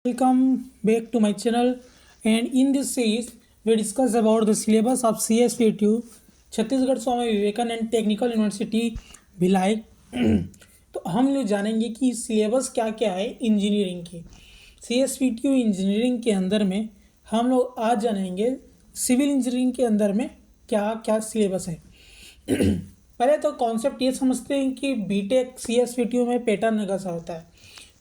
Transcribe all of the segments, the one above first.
Welcome back to my channel, and in this series we discuss about the syllabus of CSPTU Chhattisgarh Swami Vivekananda technical university Bhilai. तो हम लोग जानेंगे कि syllabus क्या क्या है इंजीनियरिंग के। CSPTU इंजीनियरिंग के अंदर में हम लोग आज जानेंगे सिविल इंजीनियरिंग के अंदर में क्या क्या सिलेबस है। पहले तो कॉन्सेप्ट ये समझते हैं कि बीटेक CSPTU में पैटर्न कैसा होता है।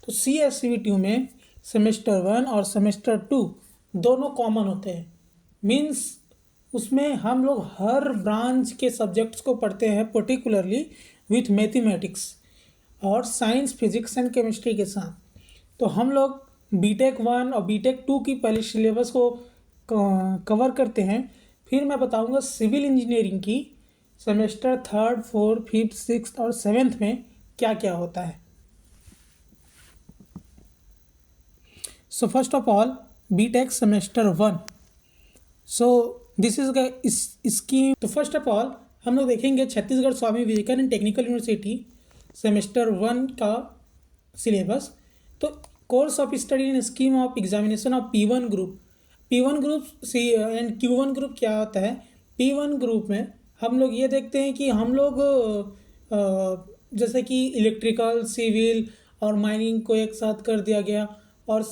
तो CSPTU में सेमेस्टर 1 और सेमेस्टर 2 दोनों कॉमन होते हैं। मीन्स उसमें हम लोग हर ब्रांच के सब्जेक्ट्स को पढ़ते हैं, पर्टिकुलरली विथ मैथमेटिक्स और साइंस, फिजिक्स एंड केमिस्ट्री के साथ। तो हम लोग बीटेक 1 और बीटेक 2 की पहले सिलेबस को कवर करते हैं, फिर मैं बताऊंगा सिविल इंजीनियरिंग की semester 3rd, 4th, 5th, 6th और 7th में क्या क्या होता है। So first of all, BTech semester 1. So this is the scheme. तो फर्स्ट ऑफ ऑल हम लोग देखेंगे Chhattisgarh Swami Vivekananda technical university semester 1 का सिलेबस। तो course of study and scheme of examination of P1 group. P1 group and Q1 group क्या होता है। P1 group में हम लोग ये देखते हैं कि हम लोग जैसे कि इलेक्ट्रिकल, सिविल और माइनिंग को एक साथ कर दिया गया, और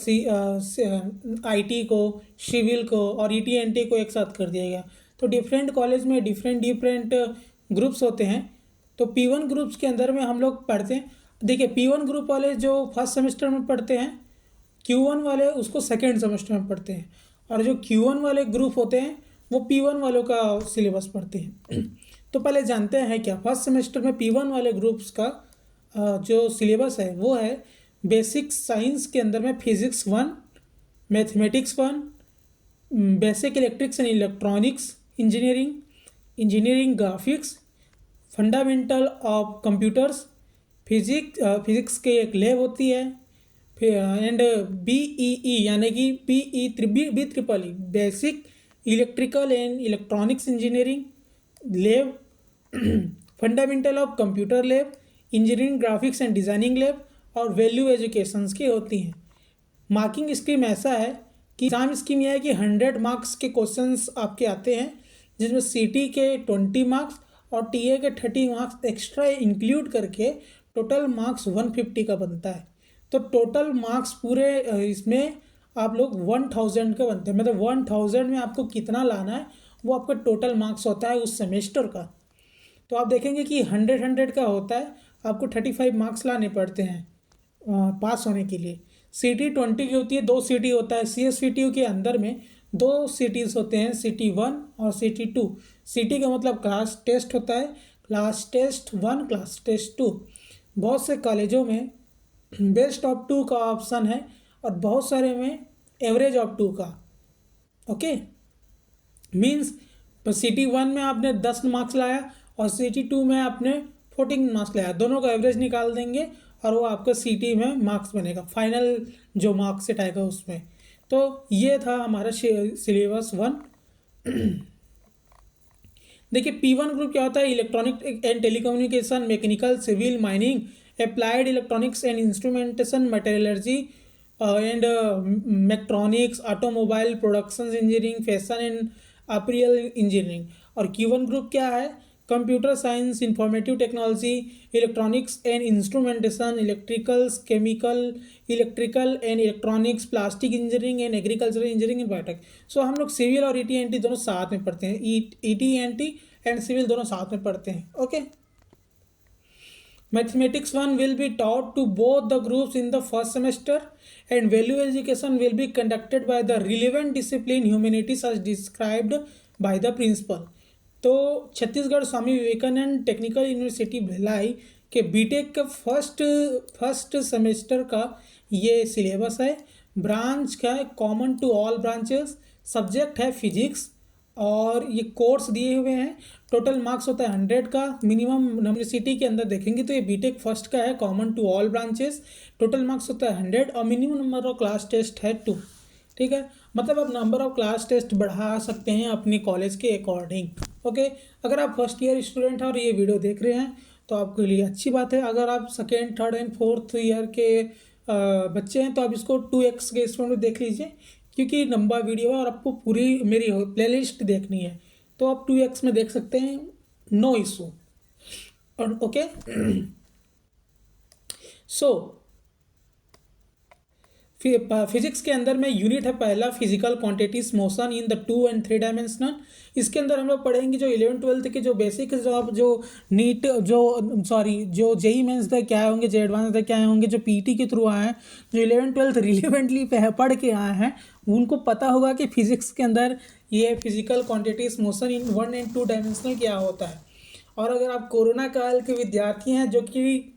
IT को, सिविल को और ET&T को एक साथ कर दिया गया। तो डिफरेंट कॉलेज में डिफरेंट ग्रुप्स होते हैं। तो P1 ग्रुप्स के अंदर में हम लोग पढ़ते हैं। देखिए, P1 ग्रुप वाले जो फर्स्ट सेमेस्टर में पढ़ते हैं, Q1 वाले उसको सेकेंड सेमेस्टर में पढ़ते हैं, और जो Q1 वाले ग्रुप होते हैं वो P1 वालों का सिलेबस पढ़ते हैं। तो पहले जानते हैं क्या फर्स्ट सेमेस्टर में P1 वाले ग्रुप्स का जो सिलेबस है वो है बेसिक साइंस के अंदर में physics 1, mathematics 1, basic electrics and electronics engineering graphics, fundamental of computers, physics के एक लैब होती है, एंड BEE यानी कि BEEE basic electrical and electronics engineering lab, fundamental of computer lab, engineering graphics and designing lab और value educations की होती हैं। मार्किंग स्कीम ऐसा है कि एग्जाम स्कीम यह है कि 100 मार्क्स के क्वेश्चंस आपके आते हैं, जिसमें CT के 20 मार्क्स और TA के 30 मार्क्स एक्स्ट्रा इंक्लूड करके टोटल मार्क्स 150 का बनता है। तो टोटल मार्क्स पूरे इसमें आप लोग 1000 का बनते हैं। मतलब 1000 में आपको कितना लाना है वो आपका टोटल मार्क्स होता है उस सेमेस्टर का। तो आप देखेंगे कि 100 का होता है, आपको 35 मार्क्स लाने पड़ते हैं पास होने के लिए। CT 20 की होती है, 2 CT होता है। CSPTU के अंदर में 2 CTs होते हैं, CT 1 और CT 2। CT का मतलब क्लास टेस्ट होता है, क्लास टेस्ट 1, क्लास टेस्ट 2। बहुत से कॉलेजों में बेस्ट ऑफ 2 का ऑप्शन है और बहुत सारे में एवरेज ऑफ 2 का। ओके, मीन्स CT 1 में आपने 10 मार्क्स लाया और CT 2 में आपने 14 मार्क्स लाया, दोनों का एवरेज निकाल देंगे और वो आपका CT में मार्क्स बनेगा, फाइनल जो मार्क्स सेट आएगा उसमें। तो ये था हमारा सिलेबस 1। देखिए, P1 ग्रुप क्या होता है। Electronic and telecommunication, mechanical, civil, mining, applied electronics and instrumentation, metallurgy and mechatronics, automobile, production engineering, fashion and apparel engineering. और Q1 ग्रुप क्या है। Computer science, informative technology, electronics and instrumentation, electrical and electronics, plastic engineering and agricultural engineering and biotech. So हम लोग civil और ET&T दोनों साथ में पढ़ते हैं। ET&T एंड सिविल दोनों साथ में पढ़ते हैं। Okay, mathematics 1 will be taught to both the groups in the first semester, and value education will be conducted by the relevant discipline humanities as described by the principal। तो Chhattisgarh Swami Vivekananda technical university Bhilai के BTech का first semester का ये syllabus है। Branch का है common to all branches, subject है physics, और ये कोर्स दिए हुए हैं। टोटल मार्क्स होता है 100 का। मिनिमम यूनिवर्सिटी के अंदर देखेंगे तो ये बीटेक फर्स्ट का है, common to all branches. Total marks होता है 100 और minimum number of class test है 2। ठीक है, मतलब आप नंबर ऑफ क्लास टेस्ट बढ़ा सकते हैं अपने कॉलेज के अकॉर्डिंग। ओके, अगर आप फर्स्ट ईयर स्टूडेंट हैं और ये वीडियो देख रहे हैं तो आपके लिए अच्छी बात है। अगर आप second, third and fourth year के बच्चे हैं तो आप इसको 2x के स्पीड में देख लीजिए, क्योंकि लंबा वीडियो है और आपको पूरी मेरी प्लेलिस्ट देखनी है, तो आप 2x में देख सकते हैं, नो इशू। और ओके सो फिजिक्स के अंदर में यूनिट है पहला, physical quantities motion in the 2 and 3 dimensional. इसके अंदर हम लोग पढ़ेंगे जो 11th-12th के जो बेसिक, जो आप जो नीट जो सॉरी जो जेई मेंस तक क्या होंगे, जो एडवांस तक क्या होंगे, जो पीटी के थ्रू आए हैं, जो 11th-12th रिलेवेंटली पढ़ के आए हैं, उनको पता होगा कि फिजिक्स के अंदर ये physical quantities motion in 1 and 2 dimensional क्या होता है। और अगर आप कोरोना काल के विद्यार्थी हैं जो कि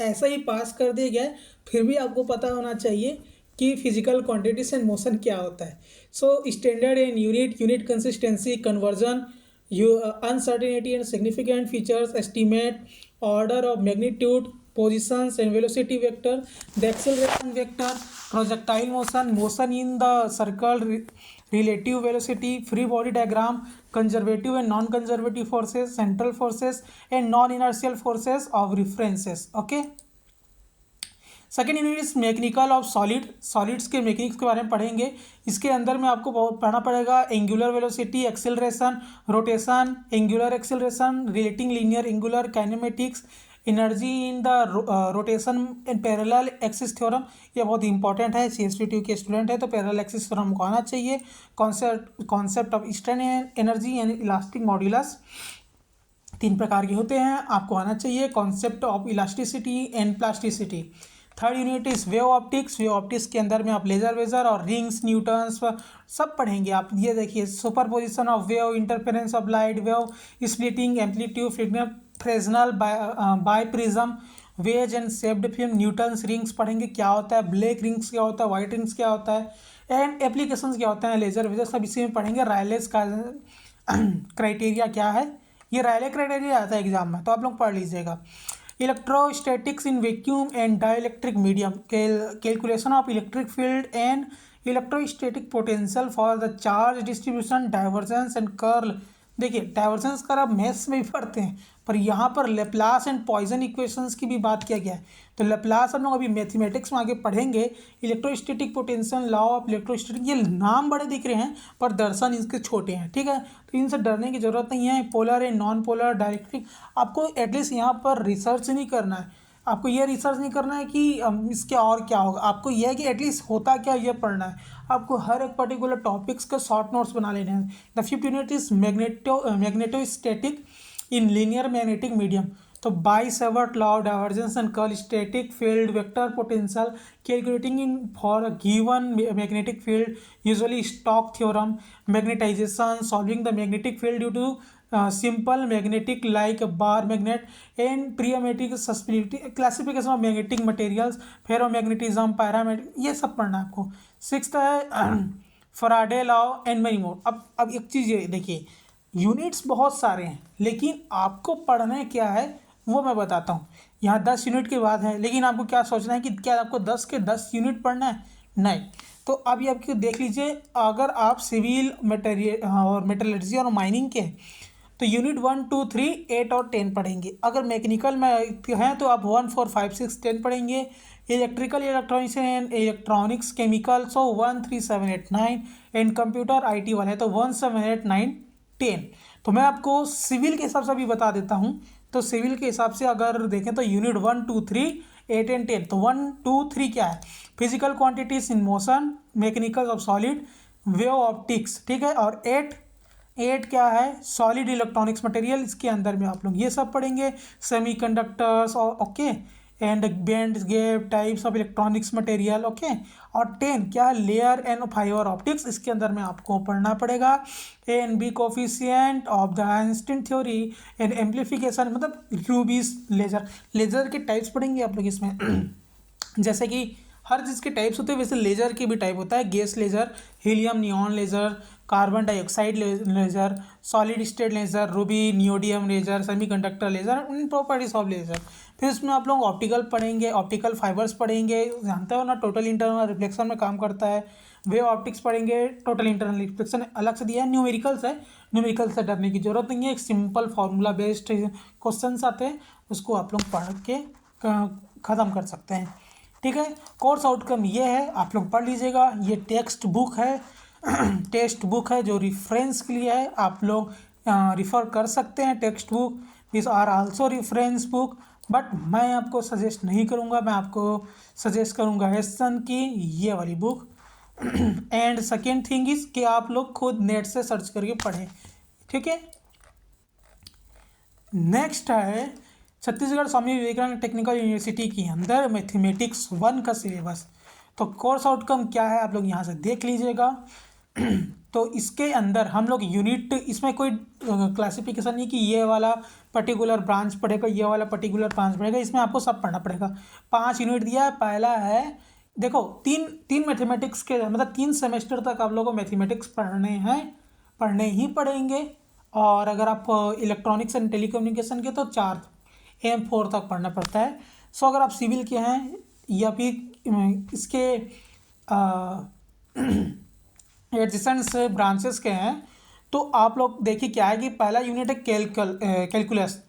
ऐसा ही पास कर दिए गए, फिर भी आपको पता होना चाहिए कि फिजिकल क्वांटिटीज एंड मोशन क्या होता है। So standard and unit consistency, conversion, uncertainty and significant features, estimate, order of magnitude, positions and velocity vector, the acceleration vector, projectile motion, motion in the circle, relative velocity, free body diagram, conservative and non-conservative forces, central forces and non-inertial forces of references. Okay, second unit is mechanical of solids के mechanics के बारे में पढ़ेंगे। इसके अंदर में आपको बहुत पढ़ना पड़ेगा angular velocity, acceleration, rotation, angular acceleration, relating linear angular kinematics, energy in the rotation and parallel axis theorem. ये बहुत इंपॉर्टेंट है, CSP2 के स्टूडेंट है तो पैरेलल एक्सिस थ्योरम को आना चाहिए। कॉन्सेप्ट ऑफ स्ट्रेन एनर्जी यानी इलास्टिक मॉड्यूलस, 3 प्रकार के होते हैं, आपको आना चाहिए। Concept of elasticity and plasticity. Third unit is wave optics. Wave optics के अंदर में आप लेजर वेजर और रिंग्स, न्यूटन्स सब पढ़ेंगे आप। ये देखिए superposition of wave, interference of light wave, splitting, amplitude, Fresnel, by prism, wedge and shaped film, Newton's rings पढ़ेंगे क्या होता है, ब्लैक रिंग्स क्या होता है, वाइट रिंग्स क्या होता है, एंड एप्लीकेशंस क्या होते हैं, लेजर वेजर सब इसी में पढ़ेंगे। रायलेस का क्राइटेरिया क्या है, ये रायले क्राइटेरिया आता है एग्जाम में, तो आप लोग पढ़ लीजिएगा। Electrostatics in vacuum and dielectric medium, calculation of electric field and electrostatic potential for the charge distribution, divergence and curl. देखिए डाइवर्जेंस कर आप मैथ्स में भी पढ़ते हैं, पर यहाँ पर लेप्लास एंड पॉइसन इक्वेशंस की भी बात किया गया है, तो लेप्लास हम लोग अभी मैथमेटिक्स में आगे पढ़ेंगे। Electrostatic potential, law of electrostatic, ये नाम बड़े दिख रहे हैं पर दर्शन इसके छोटे हैं, ठीक है, तो इनसे डरने की जरूरत नहीं है। पोलर एंड नॉन पोलर, डायरेक्ट्रिक, आपको एटलीस्ट यहाँ पर रिसर्च नहीं करना है, आपको ये रिसर्च नहीं करना है कि इसके और क्या होगा, आपको यह है कि एटलीस्ट होता क्या ये पढ़ना है। आपको हर एक पर्टिकुलर टॉपिक्स के शॉर्ट नोट्स बना लेने हैं। The fifth unit is magnetostatic in linear magnetic medium, तो Biot Savart law of divergence and curl, static field, vector potential, calculating in for a given magnetic field, usually Stokes theorem, magnetization, solving the magnetic field due to simple magnetic like bar magnet and प्रियमेटिक susceptibility, classification of magnetic materials, ferromagnetism, paramagnet, ये सब पढ़ना है आपको। Sixth है Faraday law and many मोर। अब एक चीज़ ये देखिए, यूनिट्स बहुत सारे हैं लेकिन आपको पढ़ना क्या है वो मैं बताता हूँ। यहाँ 10 यूनिट के बाद है, लेकिन आपको क्या सोचना है कि क्या आपको 10 के 10 यूनिट पढ़ना है, नहीं। तो अब ये आपको देख लीजिए, अगर आप सिविल मटेरियल और मेटलर्जी और माइनिंग के तो यूनिट 1, 2, 3, 8 और 10 पढ़ेंगे। अगर मैकेनिकल में हैं तो आप 1, 4, 5, 6, 10 पढ़ेंगे। Electrical, electronics and electronics, chemical, so 1, 3, 7, 8, 9 and computer IT वाले तो 1, 7, 8, 9, 10। तो मैं आपको सिविल के हिसाब से अभी बता देता हूँ। तो सिविल के हिसाब से अगर देखें तो यूनिट 1, 2, 3, 8 एंड 10। तो 1, 2, 3 क्या है, physical quantities in motion, mechanical of solid, wave optics, ठीक है। और 8 क्या है, सॉलिड इलेक्ट्रॉनिक्स मटेरियल, इसके अंदर में आप लोग ये सब पढ़ेंगे, सेमीकंडक्टर्स और okay and band gap types of electronics material, okay. और 10 क्या है, लेयर एंड फाइबर ऑप्टिक्स, इसके अंदर में आपको पढ़ना पड़ेगा A&B coefficient of the Einstein theory and amplification, मतलब रूबीज लेजर के टाइप्स पढ़ेंगे आप लोग इसमें। जैसे कि हर चीज़ के टाइप्स होते हैं वैसे लेजर के भी टाइप होता है, gas laser, helium neon laser, carbon dioxide laser, solid state laser, ruby, neodymium laser, semiconductor laser, in properties of laser. फिर इसमें आप लोग ऑप्टिकल पढ़ेंगे, ऑप्टिकल फाइबर्स पढ़ेंगे, जानते हो ना टोटल इंटरनल रिफ्लेक्शन में काम करता है। वेव ऑप्टिक्स पढ़ेंगे, टोटल इंटरनल रिफ्लेक्शन अलग से दिया है। न्यूमेरिकल्स है, न्यूमेरिकल से डरने की जरूरत नहीं है, एक सिंपल फार्मूला बेस्ड क्वेश्चन आते हैं, उसको आप लोग पढ़ के ख़त्म कर सकते हैं। ठीक है। कोर्स आउटकम ये है, आप लोग पढ़ लीजिएगा। ये टेक्स्ट बुक है टेक्स्ट बुक है जो रेफरेंस के लिए है, आप लोग रिफ़र कर सकते हैं। Text book this are also reference book, but मैं आपको सजेस्ट नहीं करूँगा, मैं आपको सजेस्ट करूँगा एसन की ये वाली book. And second thing is कि आप लोग खुद नेट से सर्च करके पढ़ें, ठीक है। नेक्स्ट है छत्तीसगढ़ स्वामी विवेकानंद टेक्निकल यूनिवर्सिटी के अंदर मैथमेटिक्स 1 का सिलेबस। तो कोर्स आउटकम क्या है आप लोग यहाँ से देख लीजिएगा। तो इसके अंदर हम लोग यूनिट, इसमें कोई क्लासिफिकेशन नहीं कि ये वाला पर्टिकुलर ब्रांच पढ़ेगा, ये वाला पर्टिकुलर ब्रांच पढ़ेगा, इसमें आपको सब पढ़ना पड़ेगा। 5 यूनिट दिया है। पहला है, देखो तीन मैथमेटिक्स के मतलब 3 सेमेस्टर तक आप लोगों को मैथमेटिक्स पढ़ने हैं, पढ़ने ही पड़ेंगे। और अगर आप इलेक्ट्रॉनिक्स एंड टेलीकम्युनिकेशन के तो 4 M4 तक पढ़ना पड़ता है। सो अगर आप सिविल के हैं या फिर इसके एडजेसेंट ब्रांचेस के हैं तो आप लोग देखिए क्या है कि पहला यूनिट है कैलकुलस।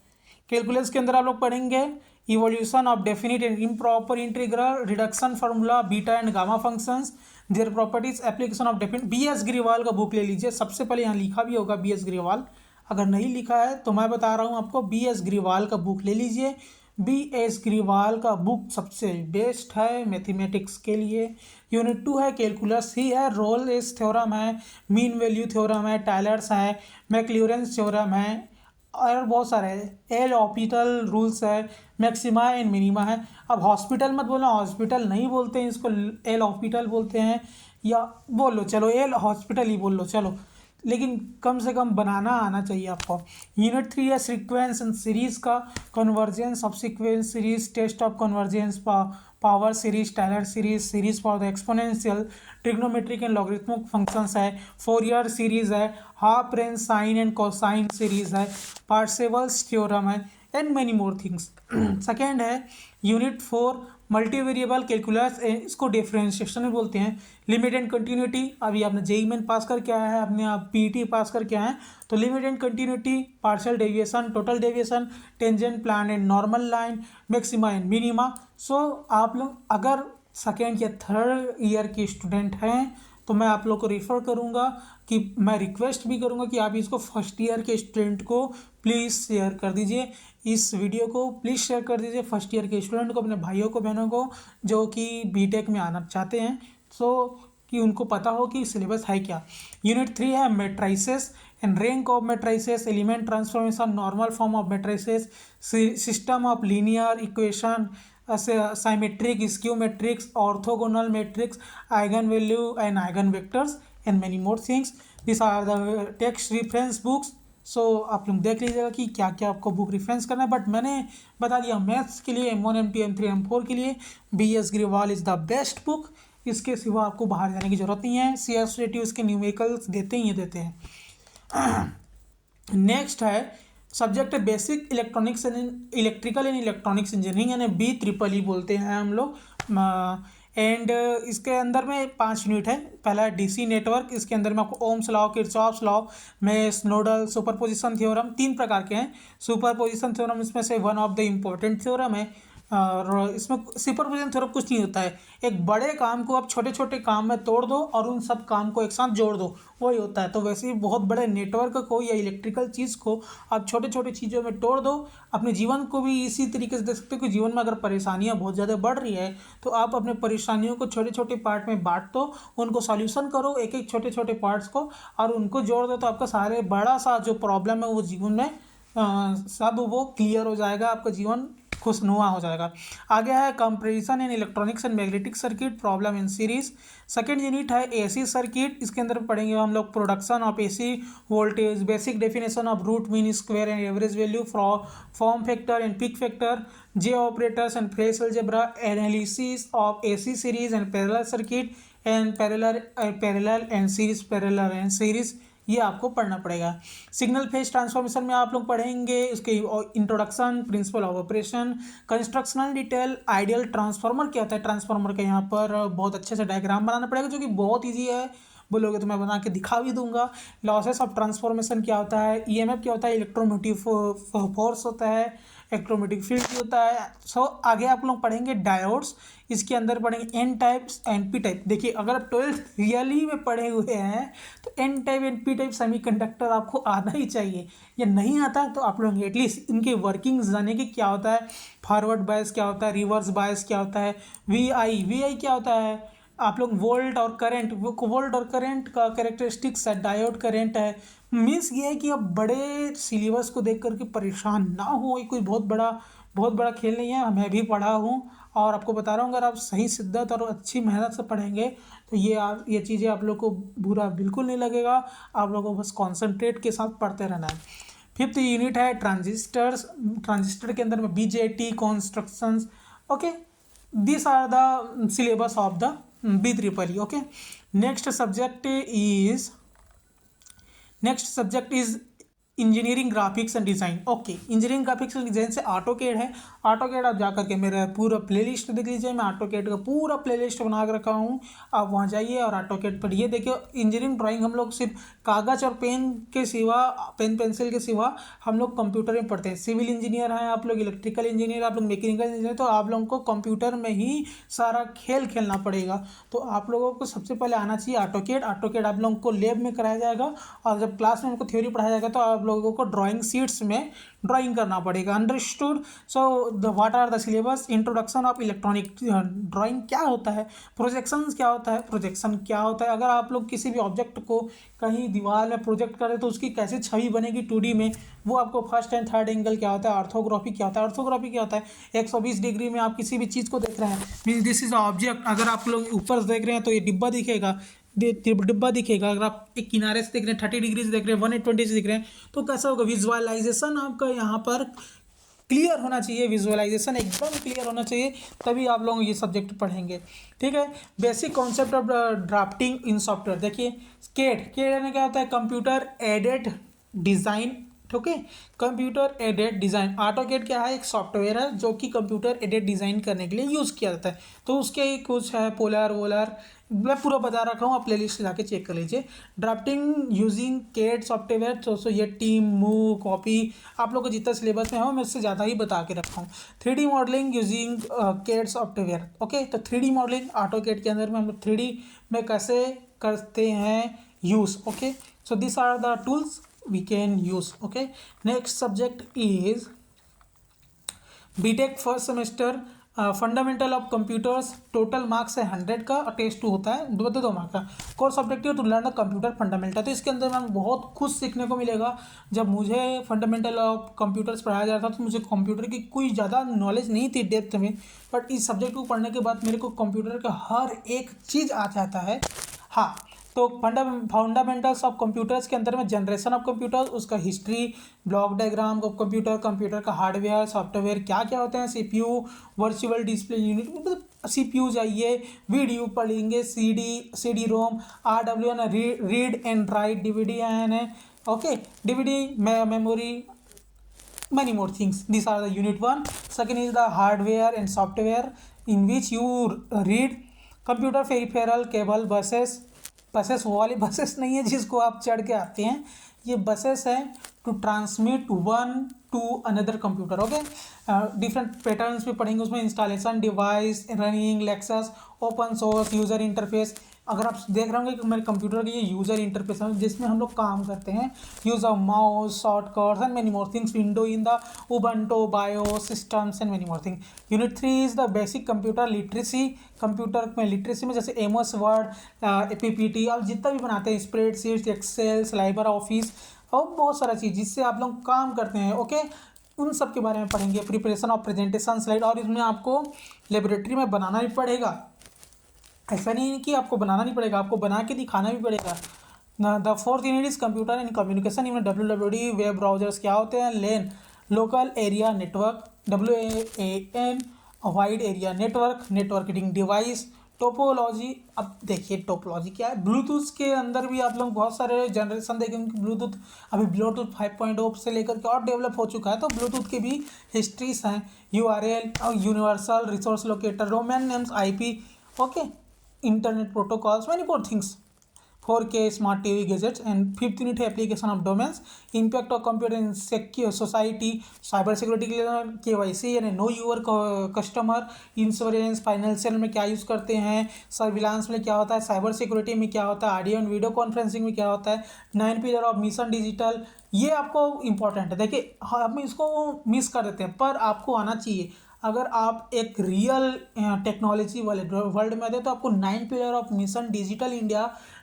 कैलकुलस के अंदर आप लोग पढ़ेंगे evolution of definite and improper integral, reduction formula, beta and gamma functions, their properties, application of definite. BS Grewal का बुक ले लीजिए, सबसे पहले यहाँ लिखा भी होगा BS ग्रीवाल, अगर नहीं लिखा है तो मैं बता रहा हूँ आपको, BS ग्रीवाल का बुक ले लीजिए। BS ग्रीवाल का बुक सबसे बेस्ट है मैथमेटिक्स के लिए। यूनिट 2 है कैलकुलस ही है, रोल्स थ्योरम है, मीन वैल्यू थ्योरम है, टायलर्स है, मैक्लूरेंस थ्योरम है और बहुत सारे एल हॉस्पिटल रूल्स है, मैक्सिमा एंड मिनिमा है। अब हॉस्पिटल मत बोलो, हॉस्पिटल नहीं बोलते हैं इसको, एल हॉस्पिटल बोलते हैं, या बोलो चलो एल हॉस्पिटल ही बोल लो चलो, लेकिन कम से कम बनाना आना चाहिए आपको। यूनिट 3 है सीक्वेंस एंड सीरीज का, convergence of sequence series, test of convergence, power series, Taylor series, series for the exponential, trigonometric and logarithmic functions है, फोरियर सीरीज है, half range sine and cosine series है, Parseval's theorem है and many more things. Second है unit 4 multivariable calculus, इसको differentiation में बोलते हैं। Limit and continuity, अभी आपने जेईई मेन पास करके आया है, आपने आप पीईटी पास करके आए हैं, तो limit and continuity, partial deviation, total deviation, tangent plane and normal line, maxima and minima. So आप लोग अगर सेकेंड या थर्ड ईयर के स्टूडेंट हैं तो मैं आप लोग को रेफ़र करूंगा कि मैं रिक्वेस्ट भी करूंगा कि आप इसको फर्स्ट ईयर के स्टूडेंट को प्लीज़ शेयर कर दीजिए, इस वीडियो को प्लीज़ शेयर कर दीजिए फर्स्ट ईयर के स्टूडेंट को, अपने भाइयों को बहनों को जो कि बीटेक में आना चाहते हैं, सो कि उनको पता हो कि सिलेबस है क्या। यूनिट 3 है matrices and rank of matrices, element transformation, normal form of matrices, system of linear equation, symmetric, skew matrix, orthogonal matrix, eigen value and eigen vectors and many more things. This are the text reference books. So आप लोग देख लीजिएगा कि क्या क्या आपको book reference करना है, बट मैंने बता दिया मैथ्स के लिए M1 M2 M3 M4 के लिए BS Grewal is the best book. इसके सिवा आपको बाहर जाने की जरूरत नहीं है। CSAT उसके न्यूमेरिकल्स देते ही देते हैं। नेक्स्ट है subject basic electronics and electrical and electronics engineering, यानी BEEE बोलते हैं हम लोग। एंड इसके अंदर में 5 यूनिट है। पहला है DC नेटवर्क, इसके अंदर में आपको Ohm's law, Kirchhoff's law, mesh, nodal, superposition theorem, 3 प्रकार के हैं। सुपरपोजिशन थ्योरम इसमें से one of the important theorem है। और इसमें सुपरपोजिशन थ्योरम कुछ नहीं होता है, एक बड़े काम को आप छोटे छोटे काम में तोड़ दो और उन सब काम को एक साथ जोड़ दो, वही होता है। तो वैसे ही बहुत बड़े नेटवर्क को या इलेक्ट्रिकल चीज़ को आप छोटे छोटे चीज़ों में तोड़ दो। अपने जीवन को भी इसी तरीके से देख सकते हो कि जीवन में अगर परेशानियां बहुत ज़्यादा बढ़ रही है तो आप अपने परेशानियों को छोटे छोटे पार्ट में बांट दो, उनको सॉल्यूशन करो एक एक छोटे छोटे पार्ट्स को और उनको जोड़ दो, तो आपका सारे बड़ा सा जो प्रॉब्लम है वो जीवन में सब वो क्लियर हो जाएगा, आपका जीवन खुशनुमा हो जाएगा। आगे है comparison in electronics and magnetic circuit, problem in series. Second unit है AC सर्किट, इसके अंदर पढ़ेंगे हम लोग production of AC voltage, basic definition of root mean square and average value, form factor and peak factor, J operators and फ्रेश algebra, analysis of AC series and parallel circuit and parallel and series, parallel and series, ये आपको पढ़ना पड़ेगा। Signal phase transformation में आप लोग पढ़ेंगे उसके introduction, principle of operation, constructional detail, ideal transformer क्या होता है, ट्रांसफार्मर का यहाँ पर बहुत अच्छे से डायग्राम बनाना पड़ेगा जो कि बहुत ईजी है, बोलोगे तो मैं बना के दिखा भी दूंगा। लॉसेस ऑफ ट्रांसफॉर्मेशन क्या होता है, EMF क्या होता है, इलेक्ट्रोमोटिव फोर्स होता है, इलेक्ट्रोमैग्नेटिक फील्ड भी होता है। सो आगे आप लोग पढ़ेंगे डायोड्स, इसके अंदर पढ़ेंगे N types and P type. देखिए अगर आप 12th रियली में पढ़े हुए हैं तो N type and P type semiconductor आपको आना ही चाहिए। ये नहीं आता तो आप लोग एटलीस्ट इनके वर्किंग्स जाने कि क्या होता है, फॉरवर्ड बायस क्या होता है, रिवर्स बायस क्या होता है, वी आई क्या होता है, आप लोग वोल्ट और करंट का कैरेक्टरिस्टिक्स है, डायोड करंट है। मीन्स ये है कि आप बड़े सिलेबस को देख करके परेशान ना हो, ये कोई बहुत बड़ा खेल नहीं है। मैं भी पढ़ा हूँ और आपको बता रहा हूँ, अगर आप सही शिद्दत और अच्छी मेहनत से पढ़ेंगे तो ये चीज़ें आप लोग को बुरा बिल्कुल नहीं लगेगा। आप लोगों को बस कॉन्सेंट्रेट के साथ पढ़ते रहना है। फिफ्थ यूनिट है ट्रांजिस्टर के अंदर में BJT constructions. Okay, this are the syllabus of the B-EE. Okay, next subject is engineering graphics and design. Okay, engineering graphics and design से ऑटोकेड है। ऑटोकेड आप जा करके मेरा पूरा प्लेलिस्ट देख लीजिए, मैं ऑटोकेड का पूरा प्लेलिस्ट बना के रखा हूँ। आप वहाँ जाइए और ऑटोकेड पढ़िए। देखिए इंजीनियरिंग ड्राइंग हम लोग सिर्फ कागज़ और पेन पेंसिल के सिवा हम लोग कंप्यूटर में पढ़ते हैं। सिविल इंजीनियर हैं आप लोग, इलेक्ट्रिकल इंजीनियर, आप लोग मैकेनिकल इंजीनियर, तो आप लोगों को कंप्यूटर में ही सारा खेल खेलना पड़ेगा। तो आप लोगों को सबसे पहले आना चाहिए ऑटोकेड। आप लोगों को लैब में कराया जाएगा और जब क्लास में उनको थ्योरी पढ़ाया जाएगा तो आप लोगों को ड्राइंग शीट्स में ड्राइंग करना पड़ेगा। Understood? So what are the syllabus? Introduction of electronic drawing क्या होता है, प्रोजेक्शंस क्या होता है, प्रोजेक्शन क्या होता है, अगर आप लोग किसी भी ऑब्जेक्ट को कहीं दीवार में प्रोजेक्ट करें तो उसकी कैसे छवि बनेगी 2D में, वो आपको फर्स्ट एंड थर्ड एंगल क्या होता है, ऑर्थोग्राफी क्या होता है। ऑर्थोग्राफी क्या होता है? 120 डिग्री में आप किसी भी चीज़ को देख रहे हैं, मीन्स दिस इज ऑब्जेक्ट। अगर आप लोग ऊपर देख रहे हैं तो ये डिब्बा दिखेगा। अगर आप एक किनारे से देख रहे हैं, 30 डिग्री से देख रहे हैं, 120 से देख रहे हैं, तो कैसा होगा? विजुअलाइजेशन आपका यहाँ पर क्लियर होना चाहिए, विजुअलाइजेशन एकदम क्लियर होना चाहिए, तभी आप लोग ये सब्जेक्ट पढ़ेंगे। ठीक है, basic concept of drafting in software. देखिए केड में क्या होता है? Computer aided design. Okay, computer aided design. AutoCAD क्या है? एक सॉफ्टवेयर है जो कि कंप्यूटर एडेड डिज़ाइन करने के लिए यूज़ किया जाता है। तो उसके कुछ है पोलर वोलर, मैं पूरा बता रखा हूँ, आप प्लेलिस्ट जाके चेक कर लीजिए। ड्राफ्टिंग यूजिंग केड सॉफ्टवेयर, तो ये टीम मूव कॉपी, आप लोग को जितना सिलेबस में हो मैं उससे ज़्यादा ही बता के रखा हूँ। 3D modelling using केड software. Okay, तो 3D मॉडलिंग ऑटोकेड के अंदर में हम लोग 3D में कैसे करते हैं use. Okay, so this are the tools we can use. Okay, next subject is BTech first semester fundamental of computers. Total marks है 100 का और टेस्ट 2 होता है, दो मार्क्स का। Course objective to learn the computer fundamental. तो इसके अंदर मैम बहुत कुछ सीखने को मिलेगा। जब मुझे फंडामेंटल ऑफ कंप्यूटर्स पढ़ाया जा रहा था तो मुझे कंप्यूटर की कोई ज़्यादा नॉलेज नहीं थी डेप्थ में, बट इस सब्जेक्ट को पढ़ने के बाद मेरे को कंप्यूटर का हर एक चीज़ आ जाता है। हाँ, तो फंडामेंटल्स ऑफ कंप्यूटर्स के अंदर में जनरेशन ऑफ कंप्यूटर, उसका history, block diagram of computer का हार्डवेयर सॉफ्टवेयर क्या क्या होते हैं, सीपीयू, वर्चुअल डिस्प्ले यूनिट, मतलब सीपीयू चाहिए, वीडियो पढ़ेंगे, CD ROM, RWN read and write, DVD एन है, okay, DVD memory, many more things. These are the unit 1. Second is the hardware and software in which you read computer peripheral cable buses वो वाली buses नहीं है जिसको आप चढ़ के आते हैं, ये बसेस हैं to transmit one to another computer. Okay, different patterns भी पढ़ेंगे उसमें, installation, device, running, Linux, open source, user interface. अगर आप देख रहे होंगे कि मेरे कंप्यूटर की ये यूज़र इंटरफेस है जिसमें हम लोग काम करते हैं, use of mouse, shortcuts and many more things, window in the Ubuntu BIOS systems and many more thing. Unit 3 is the basic computer literacy. Computer में लिटरेसी में जैसे MS वर्ड, PPT, आप जितना भी बनाते हैं, स्प्रेडशीट्स, एक्सेल, लाइबर ऑफिस और बहुत सारा चीज़ जिससे आप लोग काम करते हैं। ओके, उन सब के बारे में पढ़ेंगे। प्रिपरेशन ऑफ प्रेजेंटेशन स्लाइड, और इसमें आपको लेबोरेटरी में बनाना भी पड़ेगा। ऐसा नहीं है कि आपको बनाना नहीं पड़ेगा, आपको बना के दिखाना भी पड़ेगा। The fourth unit is computer and communication. इनमें WWD वेब ब्राउजर्स क्या होते हैं, LAN local area network, WAN wide area network, networking device, topology. अब देखिए टोपोलॉजी क्या है। ब्लूटूथ के अंदर भी आप लोग बहुत सारे जनरेशन देखेंगे। ब्लूटूथ अभी ब्लूटूथ 5.0 से लेकर के और डेवलप हो चुका है, तो ब्लूटूथ के भी हिस्ट्रीज हैं। URL और universal resource locator, domain names, IP, okay, internet protocols, many more things. 4K smart TV gadgets and 5th unit है application of domains, impact of computer in society, cyber security के लिए KYC यानी know your customer, insurance, financial में क्या use करते हैं, surveillance में क्या होता है, साइबर सिक्योरिटी में क्या होता है, ऑडियो एंड वीडियो कॉन्फ्रेंसिंग में क्या होता है, 9 पिलर ऑफ मिशन डिजिटल, ये आपको इंपॉर्टेंट है। देखिए हम इसको मिस कर देते हैं पर आपको आना चाहिए। अगर आप एक रियल टेक्नोलॉजी वाले वर्ल्ड में आते तो आपको 9 pillar of mission digital India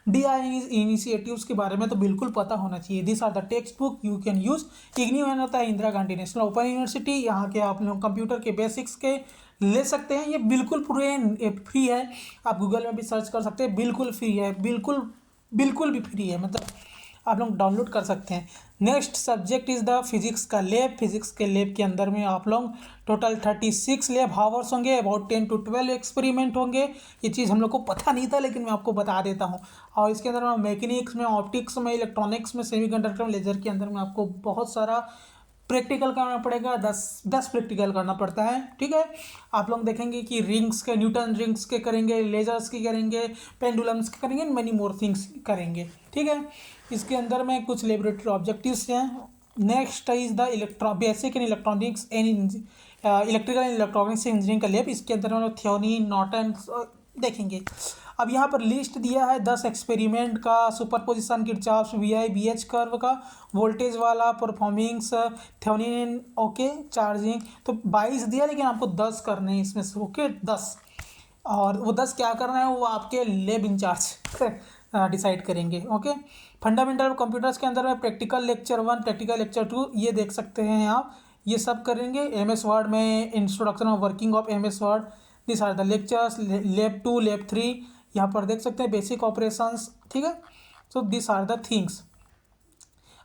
DI initiatives के बारे में तो बिल्कुल पता होना चाहिए। This are the text book you can use. IGNOU है होता है Indira Gandhi national open university, यहाँ के आप लोग कंप्यूटर के बेसिक्स के ले सकते हैं। ये बिल्कुल पूरे फ्री है, आप गूगल में भी सर्च कर सकते हैं, बिल्कुल फ्री है, बिल्कुल बिल्कुल भी फ्री है, मतलब आप लोग डाउनलोड कर सकते हैं। Next subject is the physics का लैब। फिजिक्स के लैब के अंदर में आप लोग टोटल 36 लैब हावर्स होंगे, अबाउट 10 to 12 एक्सपेरिमेंट होंगे। ये चीज़ हम लोग को पता नहीं था लेकिन मैं आपको बता देता हूँ। और इसके अंदर में मैकेनिक्स में, ऑप्टिक्स में, इलेक्ट्रॉनिक्स में, सेमीकंडक्टर में, लेजर के अंदर में आपको बहुत सारा प्रैक्टिकल करना पड़ेगा। 10 प्रैक्टिकल करना पड़ता है, ठीक है। आप लोग देखेंगे कि रिंग्स के, न्यूटन रिंग्स के करेंगे, लेजर्स के करेंगे, पेंडुलम्स के करेंगे, मैनी मोर थिंग्स करेंगे, ठीक है। इसके अंदर में कुछ लेबोरेटरी ऑब्जेक्टिव्स हैं। Next is the basic in electronics and electrical and electronics engineering का लैब। इसके अंदर हम लोग थ्योरी, नॉर्टन देखेंगे। अब यहाँ पर लिस्ट दिया है 10 एक्सपेरिमेंट का, superposition, Kirchhoff's VI BH curve का, वोल्टेज वाला, परफॉर्मिंग्स, थ्योनिन, ओके, चार्जिंग। तो 22 दिया लेकिन आपको 10 करने हैं इसमें से, ओके 10। और वो 10 क्या करना है वो आपके लैब इंचार्ज डिसाइड करेंगे, ओके। फंडामेंटल कंप्यूटर्स के अंदर में प्रैक्टिकल लेक्चर 1, प्रैक्टिकल लेक्चर 2 ये देख सकते हैं आप, ये सब करेंगे। MS वर्ड में introduction of working of MS word, this are the lectures. Lab 2, lab 3 यहाँ पर देख सकते हैं, बेसिक ऑपरेशंस, ठीक है। So this are the things.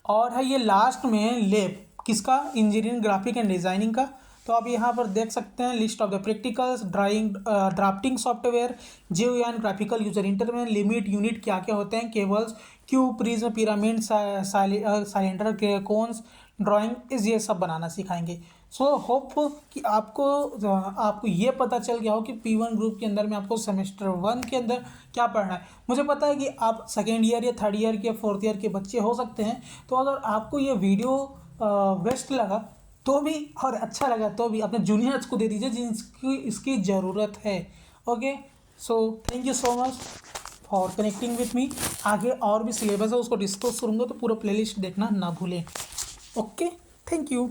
और है ये लास्ट में लैब किसका, इंजीनियरिंग, ग्राफिक एंड डिज़ाइनिंग का। तो आप यहाँ पर देख सकते हैं list of the practicals, drawing, drafting software, GUI, graphical user interface, limit, unit क्या क्या होते हैं, cables, cube, prism, pyramid, cylinder, cones, drawing, ये सब बनाना सिखाएंगे। सो होप कि आपको ये पता चल गया हो कि P1 ग्रुप के अंदर में आपको सेमेस्टर 1 के अंदर क्या पढ़ना है। मुझे पता है कि आप सेकेंड ईयर या थर्ड ईयर के या फोर्थ ईयर के बच्चे हो सकते हैं, तो अगर आपको ये वीडियो बेस्ट लगा तो भी और अच्छा लगा तो भी अपने जूनियर्स को दे दीजिए जिनकी इसकी ज़रूरत है, okay. So thank you so much for connecting with me. आगे और भी सिलेबस है उसको डिस्कस करूँगा, तो पूरा प्लेलिस्ट देखना ना भूलें, ओके। Thank you.